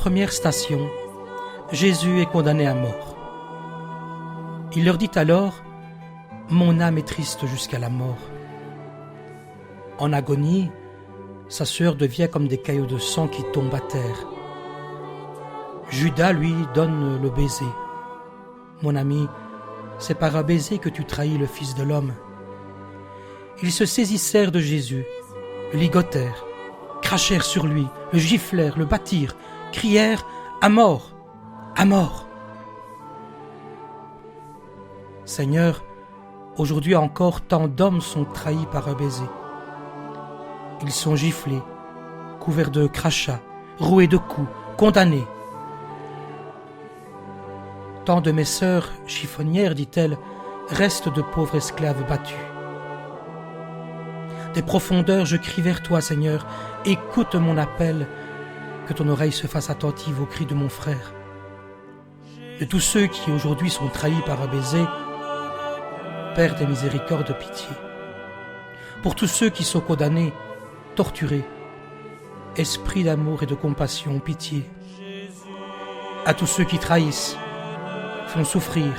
Première station, Jésus est condamné à mort. Il leur dit alors, « Mon âme est triste jusqu'à la mort. » En agonie, sa sœur devient comme des caillots de sang qui tombent à terre. Judas, lui, donne le baiser. « Mon ami, c'est par un baiser que tu trahis le Fils de l'homme. » Ils se saisissèrent de Jésus, le ligotèrent, crachèrent sur lui, le giflèrent, le battirent, crièrent « À mort! À mort !» Seigneur, aujourd'hui encore, tant d'hommes sont trahis par un baiser. Ils sont giflés, couverts de crachats, roués de coups, condamnés. Tant de mes sœurs chiffonnières, dit-elle, restent de pauvres esclaves battus. Des profondeurs, je crie vers toi, Seigneur, écoute mon appel, que ton oreille se fasse attentive aux cris de mon frère. De tous ceux qui aujourd'hui sont trahis par un baiser, Père des miséricordes, pitié. Pour tous ceux qui sont condamnés, torturés, esprit d'amour et de compassion, pitié. À tous ceux qui trahissent, font souffrir,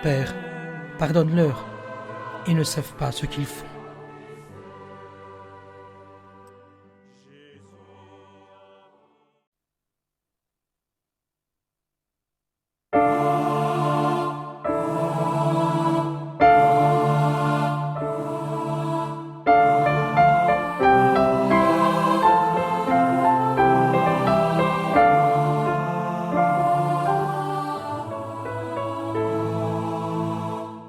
Père, pardonne-leur, ils ne savent pas ce qu'ils font.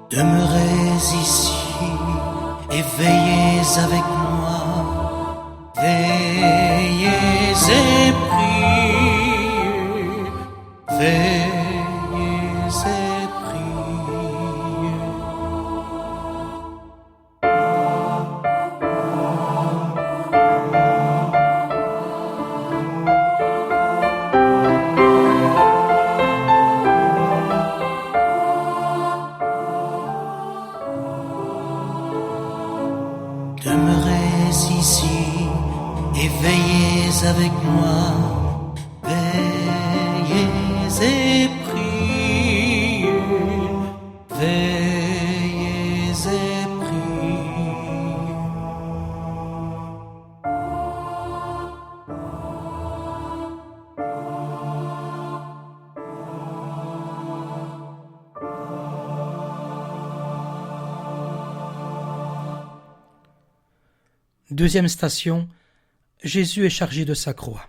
Demeurez ici et veillez avec moi, veillez et priez, veillez et priez. Demeurez ici et veillez avec moi, veillez et priez, veillez et priez. Deuxième station, Jésus est chargé de sa croix.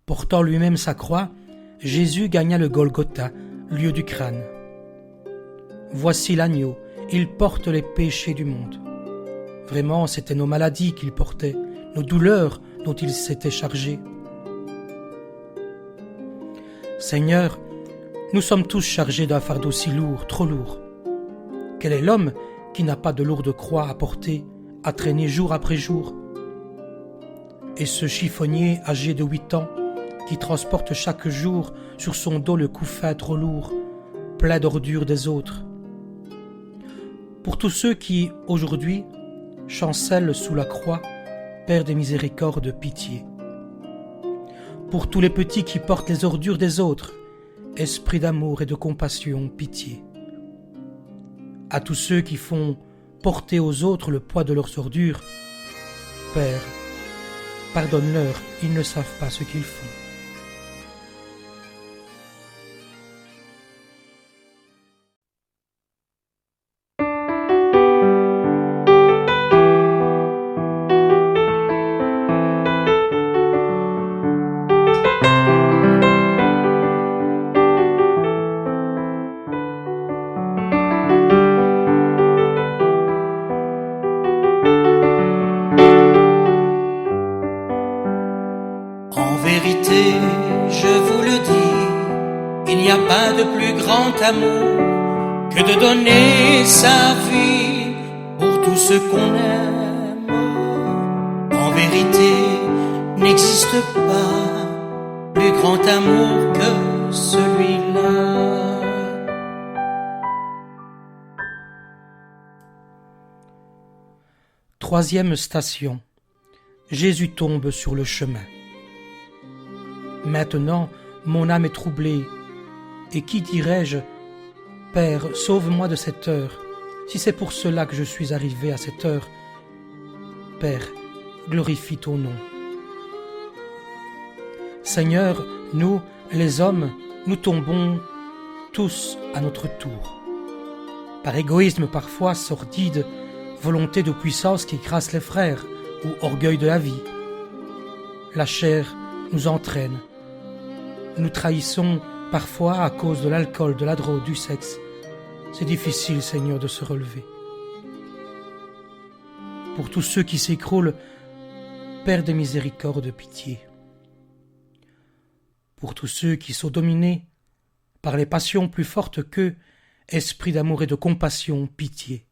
Portant lui-même sa croix, Jésus gagna le Golgotha, lieu du crâne. Voici l'agneau, il porte les péchés du monde. Vraiment, c'était nos maladies qu'il portait, nos douleurs dont il s'était chargé. Seigneur, nous sommes tous chargés d'un fardeau si lourd, trop lourd. Quel est l'homme qui n'a pas de lourde croix à porter, à traîner jour après jour? Et ce chiffonnier âgé de 8 ans qui transporte chaque jour sur son dos le couffin trop lourd, plein d'ordures des autres. Pour tous ceux qui, aujourd'hui, chancellent sous la croix, Père des miséricordes, pitié. Pour tous les petits qui portent les ordures des autres, Esprit d'amour et de compassion, pitié. À tous ceux qui font porter aux autres le poids de leurs ordures, Père, pardonne-leur, ils ne savent pas ce qu'ils font. En vérité, je vous le dis, il n'y a pas de plus grand amour que de donner sa vie pour tout ce qu'on aime. En vérité, n'existe pas plus grand amour que celui-là. Troisième station, Jésus tombe sur le chemin. Maintenant, mon âme est troublée. Et qui dirais-je, Père, sauve-moi de cette heure, si c'est pour cela que je suis arrivé à cette heure. Père, glorifie ton nom. Seigneur, nous, les hommes, nous tombons tous à notre tour. Par égoïsme parfois sordide, volonté de puissance qui écrase les frères, ou orgueil de la vie. La chair nous entraîne. Nous trahissons parfois à cause de l'alcool, de la drogue, du sexe. C'est difficile, Seigneur, de se relever. Pour tous ceux qui s'écroulent, Père de miséricorde, de pitié. Pour tous ceux qui sont dominés par les passions plus fortes qu'eux, esprit d'amour et de compassion, pitié.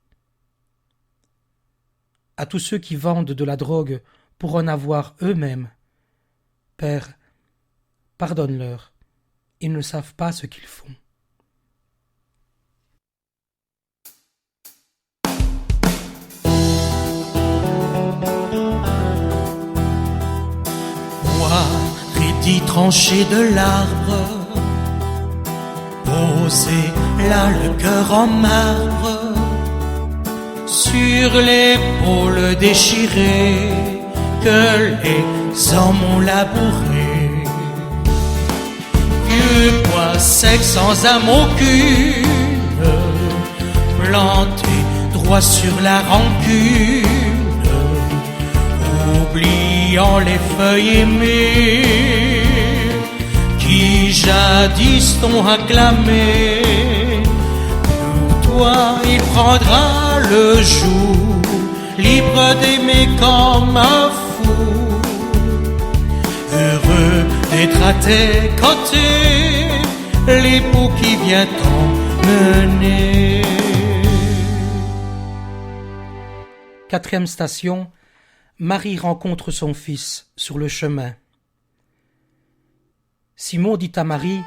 À tous ceux qui vendent de la drogue pour en avoir eux-mêmes, Père, pardonne-leur, ils ne savent pas ce qu'ils font. Moi, rédit tranché de l'arbre, posé là le cœur en marbre, sur l'épaule déchirée que les hommes ont labouré. Vieux bois sec sans âme aucune, planté droit sur la rancune, oubliant les feuilles aimées qui jadis t'ont acclamé. Toi, il prendra le jour, libre d'aimer comme un fou, heureux d'être à tes côtés, l'époux qui vient t'emmener. 4e station, Marie rencontre son fils sur le chemin. Simon dit à Marie,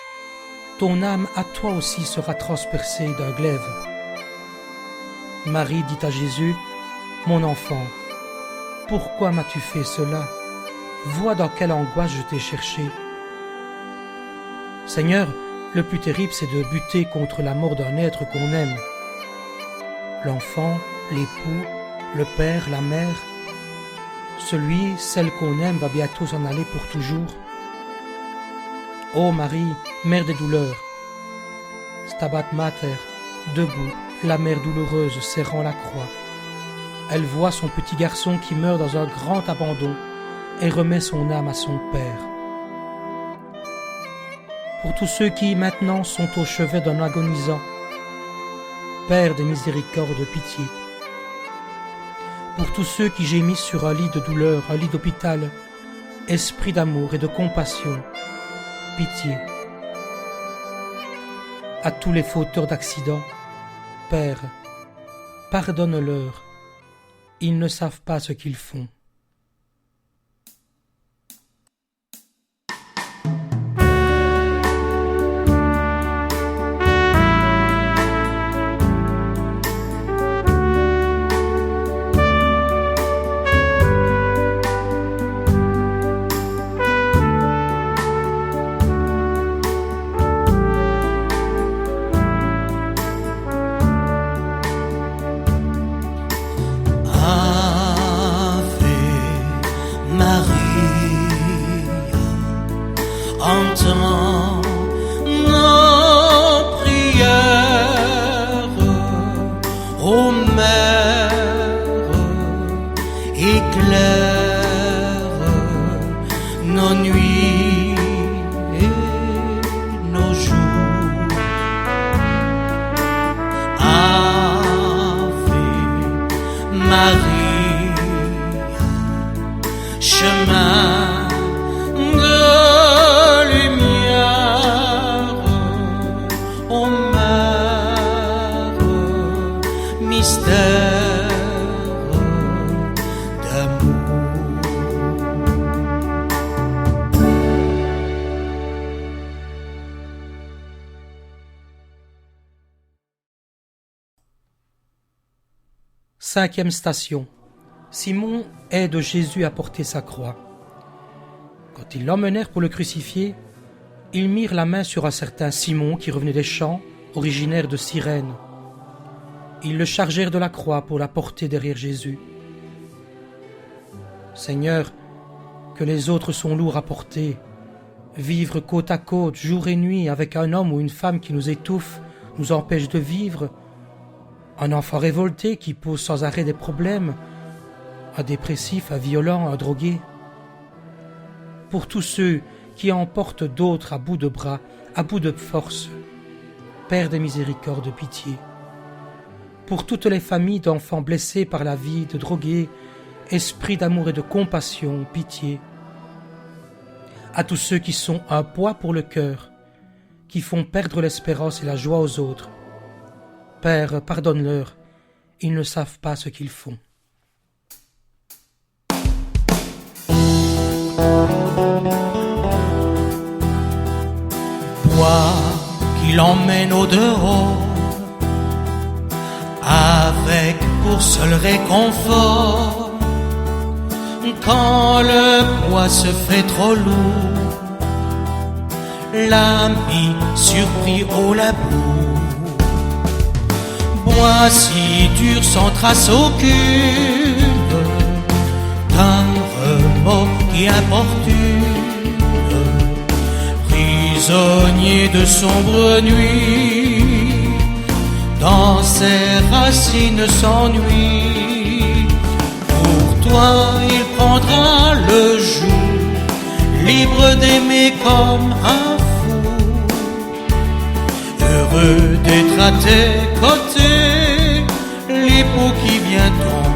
« Ton âme à toi aussi sera transpercée d'un glaive. » Marie dit à Jésus, « Mon enfant, pourquoi m'as-tu fait cela? Vois dans quelle angoisse je t'ai cherché. » Seigneur, le plus terrible, c'est de buter contre la mort d'un être qu'on aime. L'enfant, l'époux, le père, la mère, celui, celle qu'on aime va bientôt s'en aller pour toujours. Ô Marie, mère des douleurs, Stabat Mater, debout, la mère douloureuse serrant la croix. Elle voit son petit garçon qui meurt dans un grand abandon et remet son âme à son Père. Pour tous ceux qui maintenant sont au chevet d'un agonisant, Père de miséricorde, de pitié. Pour tous ceux qui gémissent sur un lit de douleur, un lit d'hôpital, esprit d'amour et de compassion, pitié. À tous les fauteurs d'accidents, Père, pardonne-leur, ils ne savent pas ce qu'ils font. Entends nos prières, ô Mère, éclaire nos nuits et nos jours. Ave Maria, chemin Cinquième station. Simon aide Jésus à porter sa croix. Quand ils l'emmenèrent pour le crucifier, ils mirent la main sur un certain Simon qui revenait des champs, originaire de Cyrène. Ils le chargèrent de la croix pour la porter derrière Jésus. Seigneur, que les autres sont lourds à porter. Vivre côte à côte, jour et nuit, avec un homme ou une femme qui nous étouffe, nous empêche de vivre. Un enfant révolté qui pose sans arrêt des problèmes. Un dépressif, un violent, un drogué. Pour tous ceux qui emportent d'autres à bout de bras, à bout de force, Père de miséricorde, pitié. Pour toutes les familles d'enfants blessés par la vie, de drogués, esprit d'amour et de compassion, pitié. À tous ceux qui sont un poids pour le cœur, qui font perdre l'espérance et la joie aux autres. Père, pardonne-leur, ils ne savent pas ce qu'ils font. Bois qui l'emmène au dehors, avec pour seul réconfort, quand le poids se fait trop lourd, l'ami surpris au labour. Bois si dur sans trace aucune, d'un remords qui importune, prisonnier de sombres nuits, dans ses racines s'ennuie. Pour toi il prendra le jour, libre d'aimer comme un fou, heureux d'être à tes côtés, l'époux qui vient t'emmener.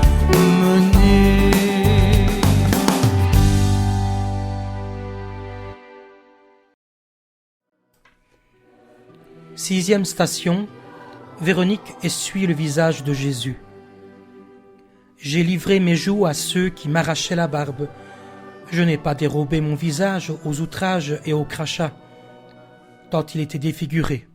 Sixième station, Véronique essuie le visage de Jésus. J'ai livré mes joues à ceux qui m'arrachaient la barbe. Je n'ai pas dérobé mon visage aux outrages et aux crachats, tant il était défiguré.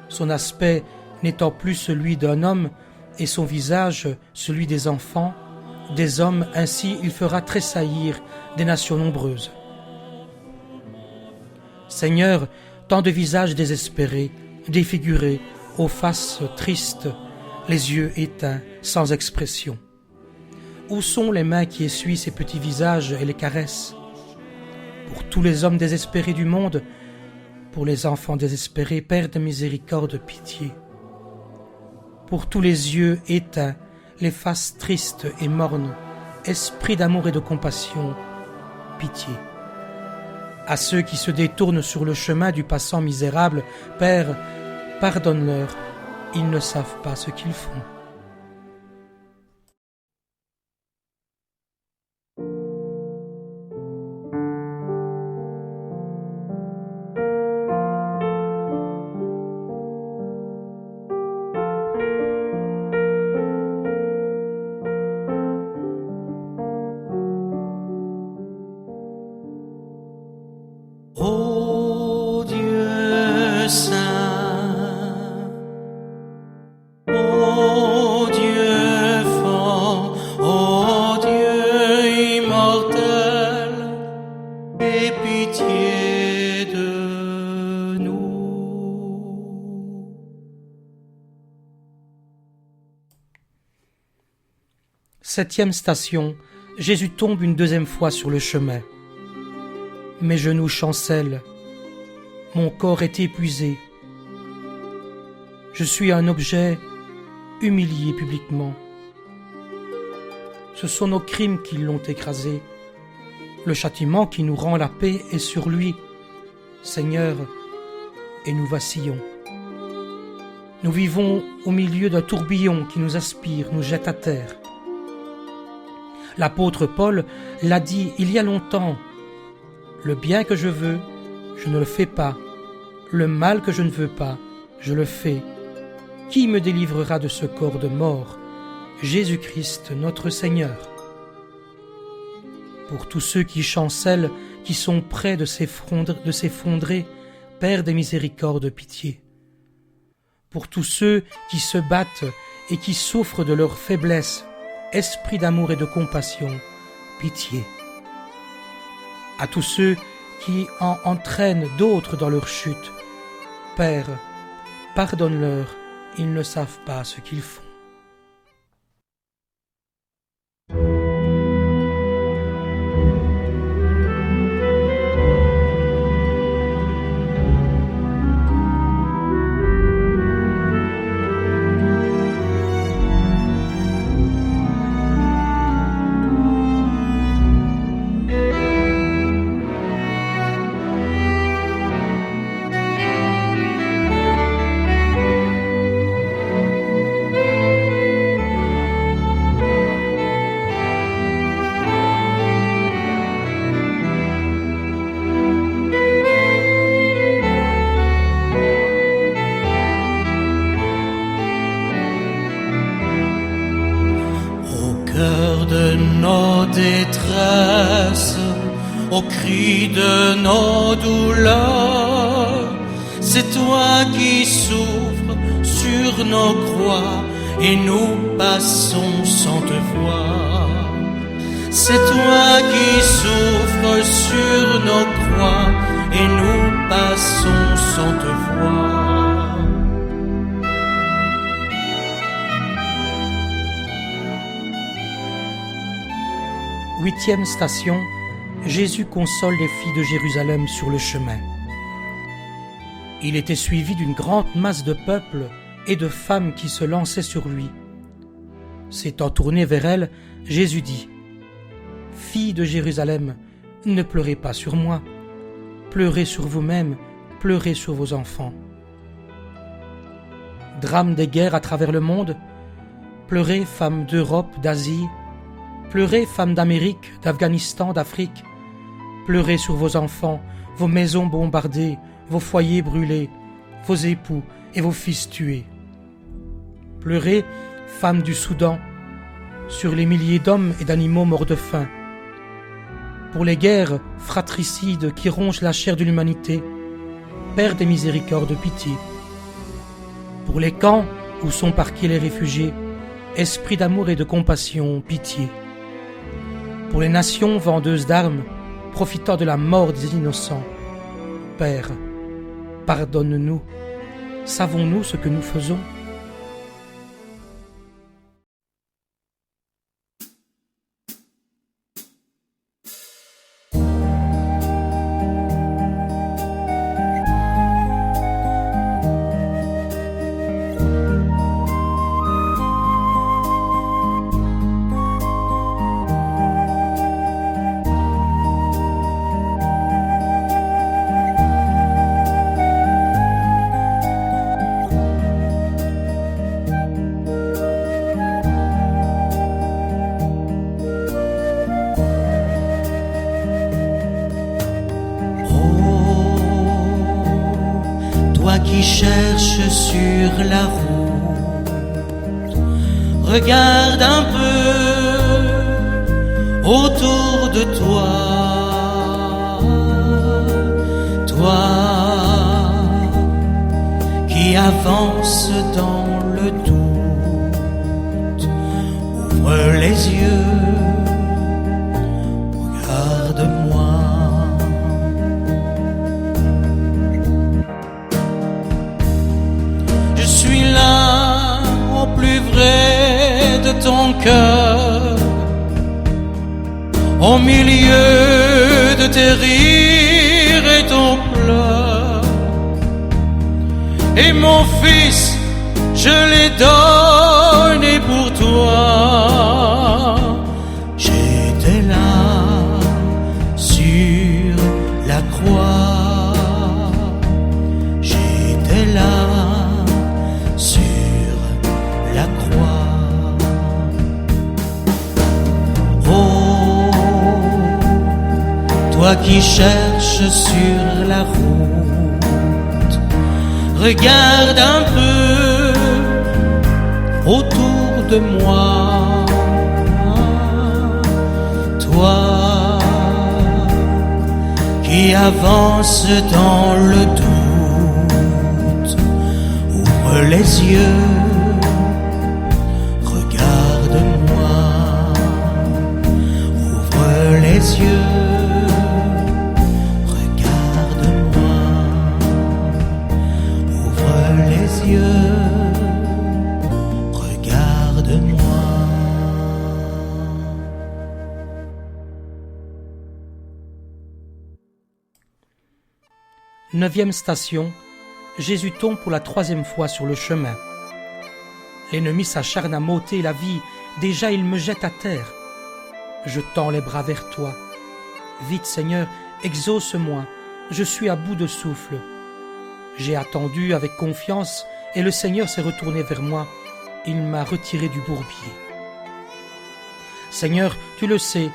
Son aspect n'étant plus celui d'un homme et son visage celui des enfants, des hommes, ainsi il fera tressaillir des nations nombreuses. Seigneur, tant de visages désespérés, défigurés, aux faces tristes, les yeux éteints, sans expression. Où sont les mains qui essuient ces petits visages et les caressent? Pour tous les hommes désespérés du monde, pour les enfants désespérés, Père de miséricorde, pitié. Pour tous les yeux éteints, les faces tristes et mornes, esprit d'amour et de compassion, pitié. À ceux qui se détournent sur le chemin du passant misérable, Père, pardonne-leur, ils ne savent pas ce qu'ils font. Ô Dieu saint, ô Dieu fort, ô Dieu immortel, aie pitié de nous. Septième station, Jésus tombe une deuxième fois sur le chemin. Mes genoux chancellent, mon corps est épuisé. Je suis un objet humilié publiquement. Ce sont nos crimes qui l'ont écrasé. Le châtiment qui nous rend la paix est sur lui, Seigneur, et nous vacillons. Nous vivons au milieu d'un tourbillon qui nous aspire, nous jette à terre. L'apôtre Paul l'a dit il y a longtemps. Le bien que je veux, je ne le fais pas. Le mal que je ne veux pas, je le fais. Qui me délivrera de ce corps de mort? Jésus-Christ, notre Seigneur. Pour tous ceux qui chancellent, qui sont près de s'effondrer, Père des miséricordes, pitié. Pour tous ceux qui se battent et qui souffrent de leur faiblesse, Esprit d'amour et de compassion, pitié. à tous ceux qui en entraînent d'autres dans leur chute. Père, pardonne-leur, ils ne savent pas ce qu'ils font. De nos détresses, au cri de nos douleurs, c'est toi qui souffres sur nos croix et nous passons sans te voir. C'est toi qui souffres sur nos croix et nous passons sans te voir. 8e station, Jésus console les filles de Jérusalem sur le chemin. Il était suivi d'une grande masse de peuple et de femmes qui se lançaient sur lui. S'étant tourné vers elles, Jésus dit : « Filles de Jérusalem, ne pleurez pas sur moi, pleurez sur vous-mêmes, pleurez sur vos enfants. » Drame des guerres à travers le monde, pleurez, femmes d'Europe, d'Asie, pleurez, femmes d'Amérique, d'Afghanistan, d'Afrique. Pleurez sur vos enfants, vos maisons bombardées, vos foyers brûlés, vos époux et vos fils tués. Pleurez, femmes du Soudan, sur les milliers d'hommes et d'animaux morts de faim. Pour les guerres fratricides qui rongent la chair de l'humanité, Père des miséricordes, pitié. Pour les camps où sont parqués les réfugiés, Esprit d'amour et de compassion, pitié. Pour les nations vendeuses d'armes, profitant de la mort des innocents, Père, pardonne-nous. Savons-nous ce que nous faisons ? Qui cherche sur la route, regarde un peu autour de toi, toi qui avance dans le doute, ouvre les yeux, regarde-moi. Je suis là au plus vrai de ton cœur, au milieu de tes rires et ton pleurs. Et mon fils, je l'ai donné pour toi. J'étais là sur la croix, j'étais là sur la croix. Oh, toi qui cherches sur la route, regarde un peu autour de moi, toi qui avance dans le doute, ouvre les yeux, regarde-moi, ouvre les yeux, 9e station, Jésus tombe pour la 3e fois sur le chemin. L'ennemi s'acharne à m'ôter la vie, déjà il me jette à terre. Je tends les bras vers toi. Vite Seigneur, exauce-moi, je suis à bout de souffle. J'ai attendu avec confiance et le Seigneur s'est retourné vers moi. Il m'a retiré du bourbier. Seigneur, tu le sais,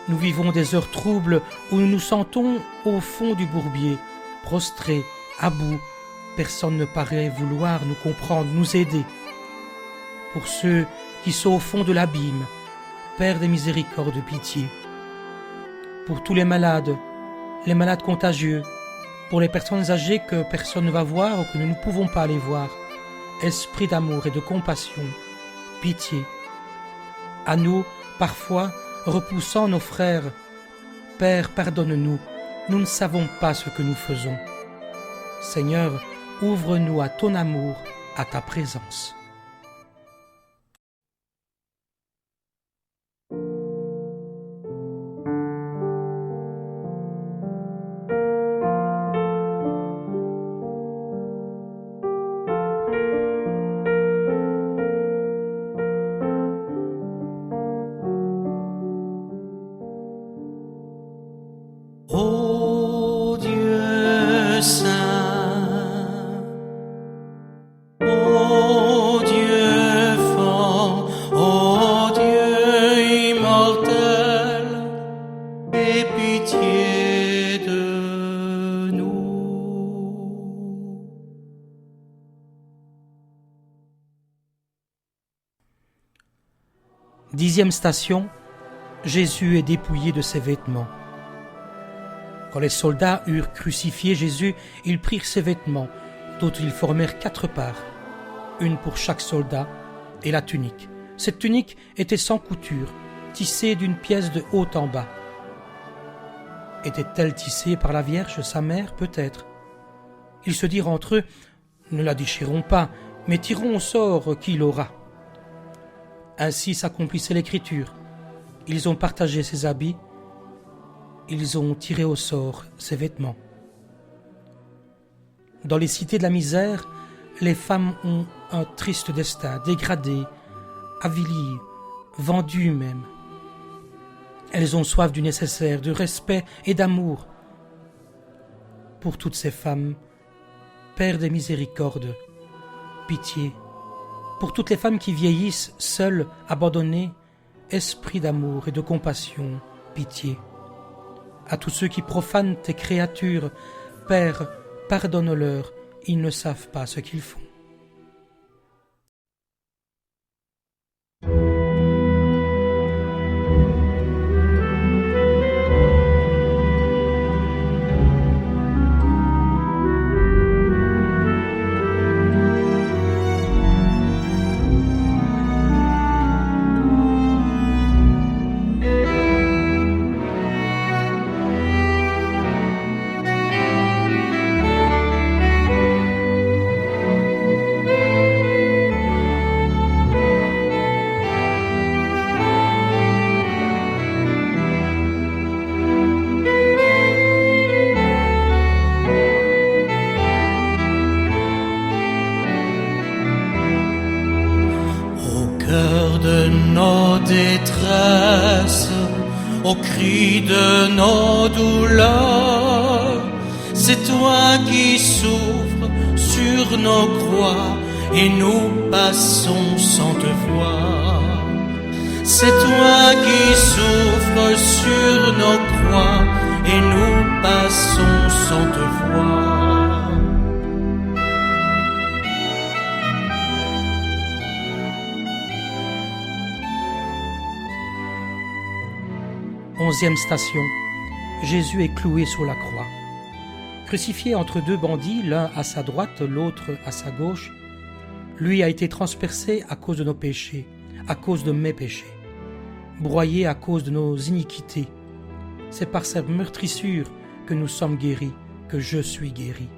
nous vivons des heures troubles où nous nous sentons au fond du bourbier, prostrés, à bout. Personne ne paraît vouloir nous comprendre, nous aider. Pour ceux qui sont au fond de l'abîme, Père des miséricordes, pitié. Pour tous les malades contagieux, pour les personnes âgées que personne ne va voir ou que nous ne pouvons pas aller voir, Esprit d'amour et de compassion, pitié. À nous, parfois, repoussant nos frères, Père, pardonne-nous, nous ne savons pas ce que nous faisons. Seigneur, ouvre-nous à ton amour, à ta présence. Ô Dieu saint, ô Dieu fort, ô Dieu immortel, aie pitié de nous. Dixième station, Jésus est dépouillé de ses vêtements. Quand les soldats eurent crucifié Jésus, ils prirent ses vêtements, dont ils formèrent 4 parts, une pour chaque soldat, et la tunique. Cette tunique était sans couture, tissée d'une pièce de haut en bas. Était-elle tissée par la Vierge, sa mère, peut-être? Ils se dirent entre eux, ne la déchirons pas, mais tirons au sort qui l'aura. Ainsi s'accomplissait l'Écriture. Ils ont partagé ses habits, ils ont tiré au sort ses vêtements. Dans les cités de la misère, les femmes ont un triste destin, dégradées, avilies, vendues même. Elles ont soif du nécessaire, de respect et d'amour. Pour toutes ces femmes, Père des miséricordes, pitié. Pour toutes les femmes qui vieillissent, seules, abandonnées, Esprit d'amour et de compassion, pitié. À tous ceux qui profanent tes créatures, Père, pardonne-leur, ils ne savent pas ce qu'ils font. Nos détresses, au cri de nos douleurs, c'est toi qui souffres sur nos croix et nous passons sans te voir. C'est toi qui souffres sur nos croix et nous passons sans te voir. 11e station, Jésus est cloué sur la croix. Crucifié entre 2 bandits, l'un à sa droite, l'autre à sa gauche, lui a été transpercé à cause de nos péchés, à cause de mes péchés, broyé à cause de nos iniquités. C'est par sa meurtrissure que nous sommes guéris, que je suis guéri.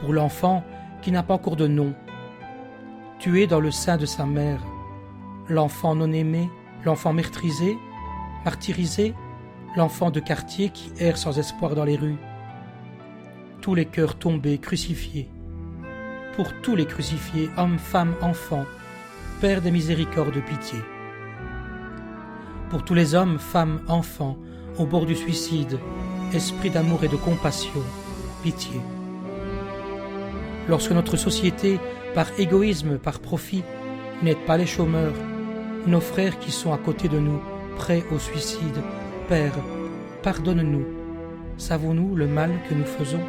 Pour l'enfant qui n'a pas encore de nom, tué dans le sein de sa mère, l'enfant non aimé, l'enfant meurtrisé, martyrisé, l'enfant de quartier qui erre sans espoir dans les rues, tous les cœurs tombés, crucifiés, pour tous les crucifiés, hommes, femmes, enfants, Père des miséricordes, pitié. Pour tous les hommes, femmes, enfants, au bord du suicide, esprit d'amour et de compassion, pitié. Lorsque notre société, par égoïsme, par profit, n'aide pas les chômeurs, nos frères qui sont à côté de nous, prêts au suicide, Père, pardonne-nous. Savons-nous le mal que nous faisons ?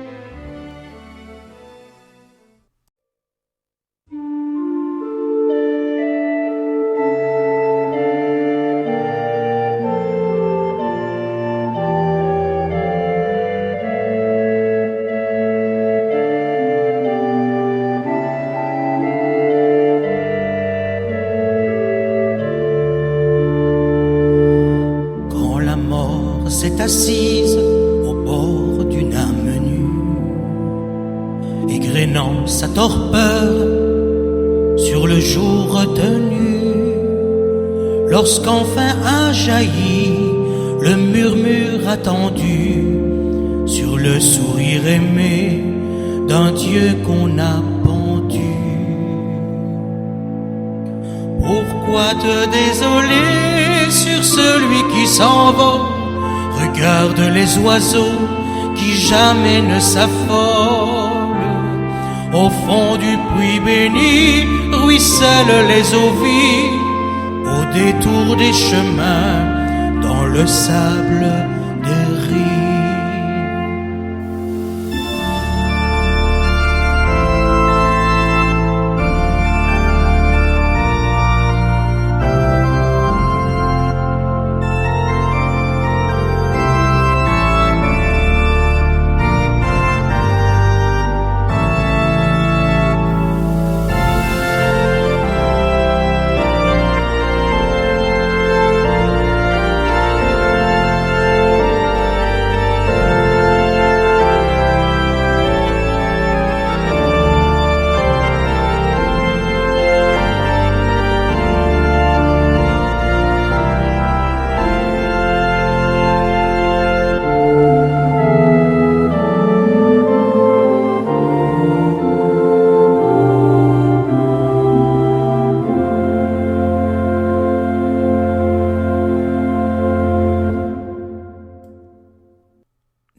S'est assise au bord d'une âme nue, égrénant sa torpeur sur le jour retenu, lorsqu'enfin a jailli le murmure attendu sur le sourire aimé d'un Dieu qu'on a pendu. Pourquoi te désoler sur celui qui s'envole? Regarde les oiseaux qui jamais ne s'affolent. Au fond du puits béni ruissellent les eaux vives, au détour des chemins, dans le sable des rives.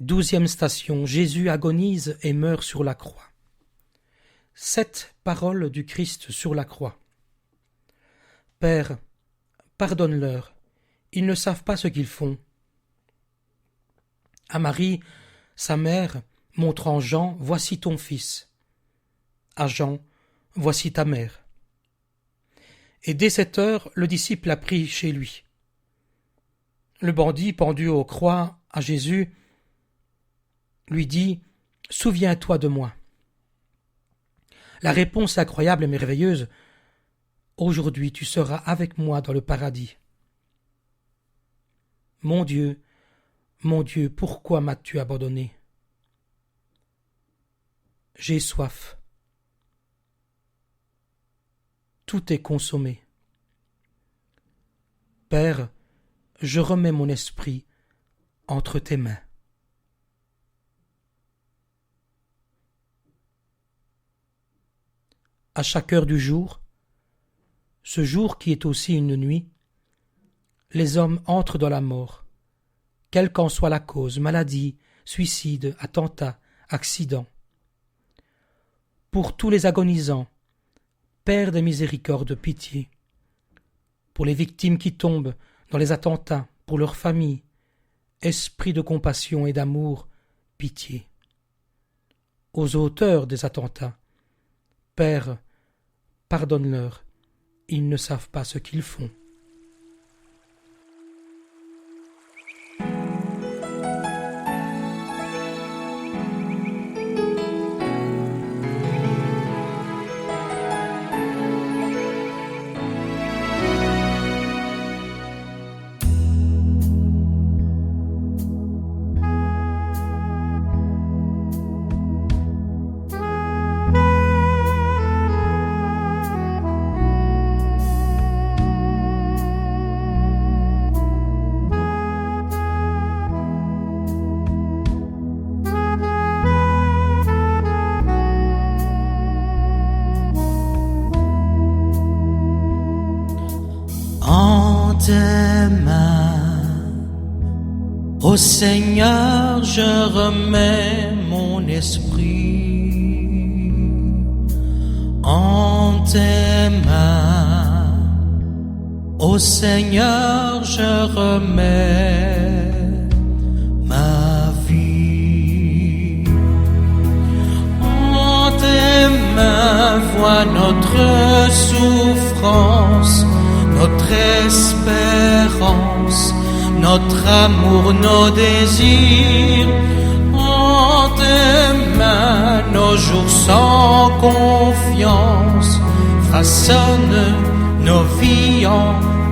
Douzième station, Jésus agonise et meurt sur la croix. 7 paroles du Christ sur la croix. Père, pardonne-leur, ils ne savent pas ce qu'ils font. À Marie, sa mère, montrant Jean, voici ton fils. À Jean, voici ta mère. Et dès 7 heures, le disciple a pris chez lui. Le bandit pendu aux croix à Jésus lui dit « Souviens-toi de moi ». La réponse incroyable et merveilleuse « Aujourd'hui tu seras avec moi dans le paradis ». Mon Dieu, pourquoi m'as-tu abandonné ? J'ai soif. Tout est consommé. Père, je remets mon esprit entre tes mains. À chaque heure du jour, ce jour qui est aussi une nuit, les hommes entrent dans la mort, quelle qu'en soit la cause, maladie, suicide, attentat, accident. Pour tous les agonisants, Père des miséricordes, pitié. Pour les victimes qui tombent dans les attentats, pour leurs familles, esprit de compassion et d'amour, pitié. Aux auteurs des attentats, Père, pardonne-leur, ils ne savent pas ce qu'ils font. tes mains, ô Seigneur, je remets mon esprit. En tes mains, ô Seigneur, je remets ma vie. En tes mains, vois notre souffrance, notre espérance, notre amour, nos désirs. En tes mains, nos jours sans confiance, façonne nos vies en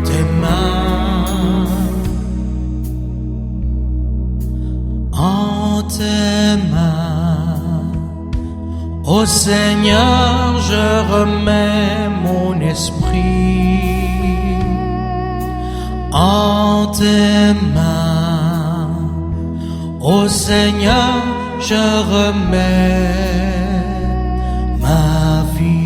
tes mains. En tes mains, ô Seigneur, je remets mon esprit. En tes mains, ô Seigneur, je remets ma vie.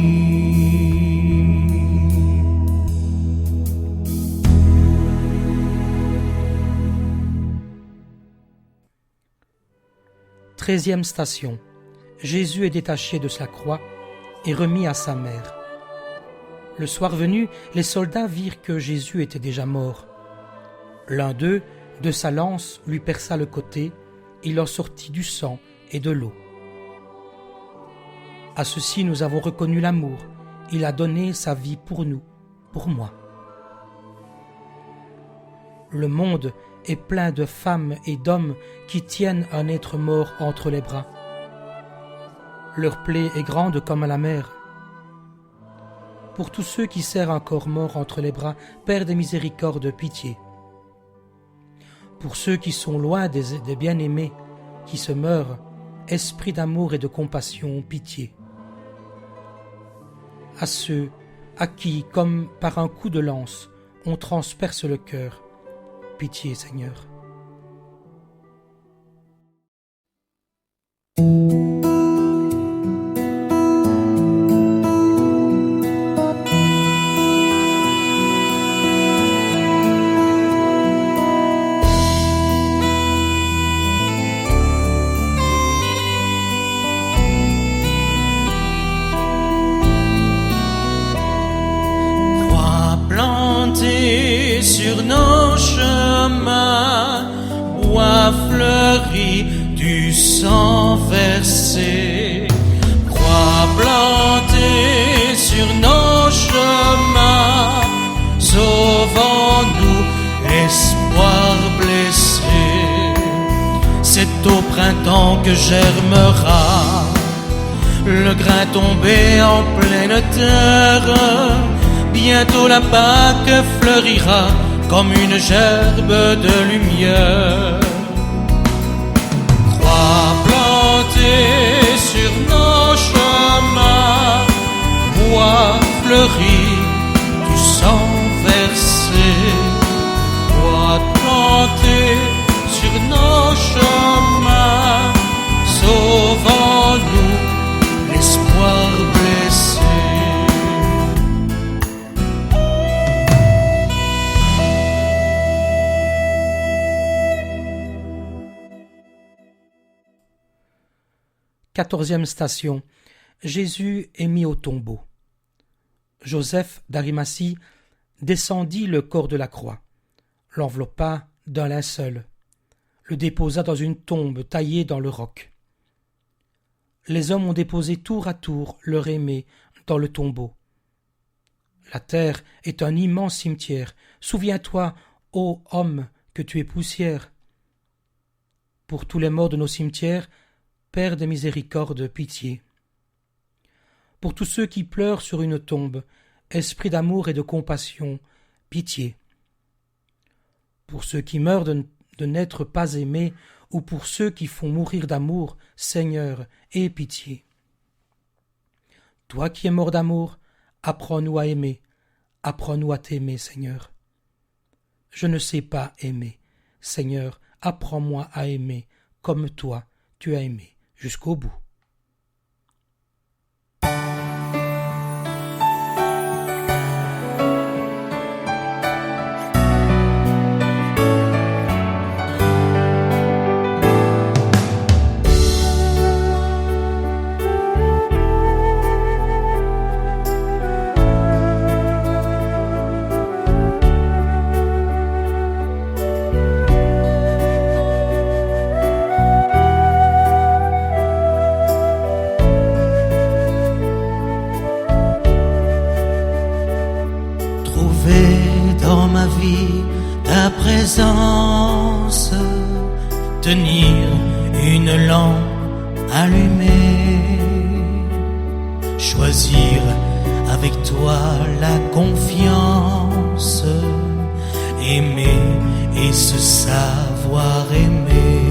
13e station. Jésus est détaché de sa croix et remis à sa mère. Le soir venu, les soldats virent que Jésus était déjà mort. L'un d'eux, de sa lance, lui perça le côté, il en sortit du sang et de l'eau. À ceci nous avons reconnu l'amour, il a donné sa vie pour nous, pour moi. Le monde est plein de femmes et d'hommes qui tiennent un être mort entre les bras. Leur plaie est grande comme la mer. Pour tous ceux qui serrent un corps mort entre les bras, Père des miséricordes, pitié. Pour ceux qui sont loin des bien-aimés, qui se meurent, esprit d'amour et de compassion, pitié. À ceux à qui, comme par un coup de lance, on transperce le cœur, pitié, Seigneur. Sur nos chemins, bois fleuri du sang versé, croix plantée sur nos chemins, sauvons-nous, espoir blessé. C'est au printemps que germera le grain tombé en pleine terre. Bientôt la Pâque fleurira comme une gerbe de lumière. Croix plantée sur nos chemins, bois fleuri du sang versé. Croix plantée sur nos chemins, sauvons-nous, l'espoir blessé. Quatorzième station. Jésus est mis au tombeau. Joseph d'Arimathie descendit le corps de la croix, l'enveloppa d'un linceul, le déposa dans une tombe taillée dans le roc. Les hommes ont déposé tour à tour leur aimé dans le tombeau. La terre est un immense cimetière. Souviens-toi, ô homme, que tu es poussière. Pour tous les morts de nos cimetières, Père de miséricorde, pitié. Pour tous ceux qui pleurent sur une tombe, esprit d'amour et de compassion, pitié. Pour ceux qui meurent de n'être pas aimés, ou pour ceux qui font mourir d'amour, Seigneur, aie pitié. Toi qui es mort d'amour, apprends-nous à aimer, apprends-nous à t'aimer, Seigneur. Je ne sais pas aimer, Seigneur, apprends-moi à aimer, comme toi tu as aimé. Jusqu'au bout. vie ta présence, tenir une lampe allumée, choisir avec toi la confiance, aimer et se savoir aimer.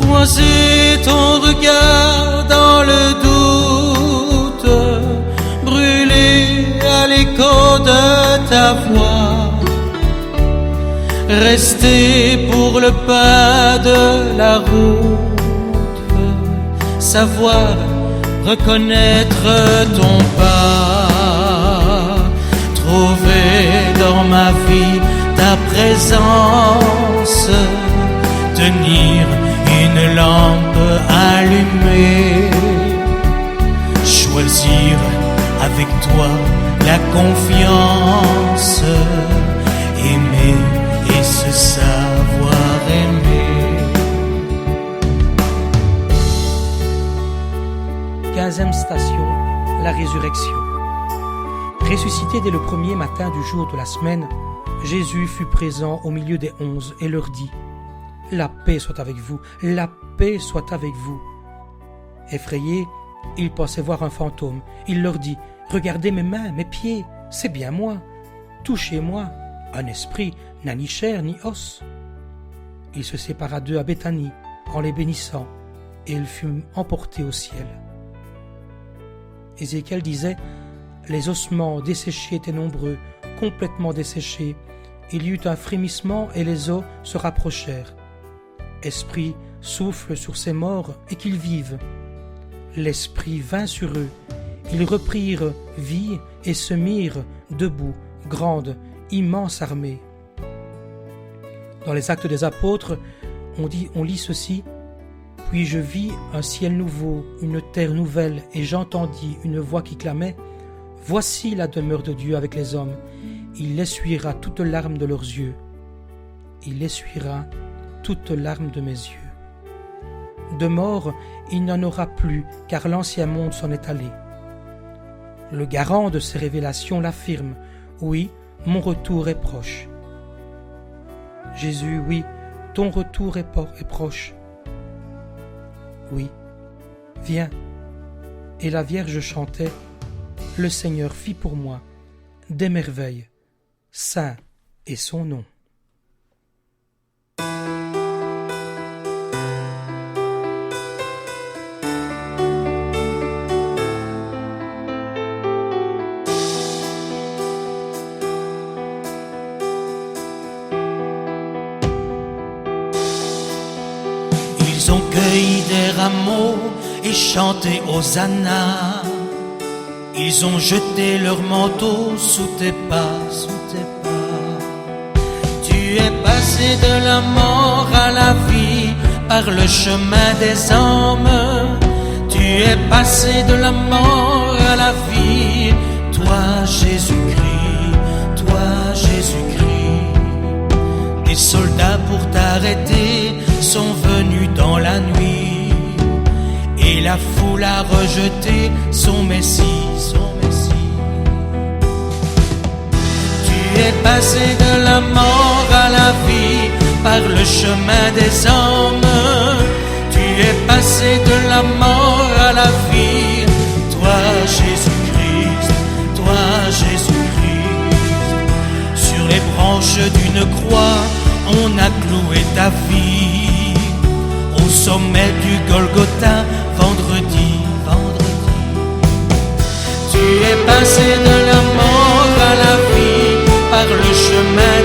Croiser ton regard dans le doute, brûler à l'écho de ta voix, rester pour le pas de la route, savoir reconnaître ton pas, trouver dans ma vie ta présence, tenir une lampe allumée, choisir avec toi la confiance, aimer et se savoir aimer. 15e station, la résurrection. Ressuscité dès le premier matin du jour de la semaine, Jésus fut présent au milieu des 11 et leur dit : la paix soit avec vous, la paix soit avec vous. Effrayés, ils pensaient voir un fantôme. Il leur dit : regardez mes mains, mes pieds, c'est bien moi. Touchez-moi. Un esprit n'a ni chair ni os. Il se sépara d'eux à Béthanie en les bénissant, et il fut emporté au ciel. Ézéchiel disait : les ossements desséchés étaient nombreux, complètement desséchés. Il y eut un frémissement et les os se rapprochèrent. Esprit, souffle sur ces morts et qu'ils vivent. L'Esprit vint sur eux. Ils reprirent vie et se mirent debout, grande, immense armée. Dans les Actes des Apôtres, on lit ceci : puis je vis un ciel nouveau, une terre nouvelle, et j'entendis une voix qui clamait : voici la demeure de Dieu avec les hommes. Il essuiera toute larme de leurs yeux. Il essuiera toute larme de mes yeux. De mort, il n'y en aura plus, car l'ancien monde s'en est allé. Le garant de ces révélations l'affirme : oui, mon retour est proche. Jésus, oui, ton retour est proche. Oui, viens. Et la Vierge chantait : le Seigneur fit pour moi des merveilles, saint est son nom. Ils ont cueilli des rameaux et chanté Hosanna. Ils ont jeté leur manteau sous tes pas, Tu es passé de la mort à la vie par le chemin des hommes. Tu es passé de la mort à la vie, toi Jésus-Christ, toi Jésus-Christ. Des soldats pour t'arrêter sont venus dans la nuit, et la foule a rejeté son Messie, son Messie. Tu es passé de la mort à la vie par le chemin des hommes. Tu es passé de la mort à la vie, toi Jésus-Christ, toi Jésus-Christ. Sur les branches d'une croix, on a cloué ta vie. Au sommet du Golgotha, vendredi. Tu es passé de la mort à la vie par le chemin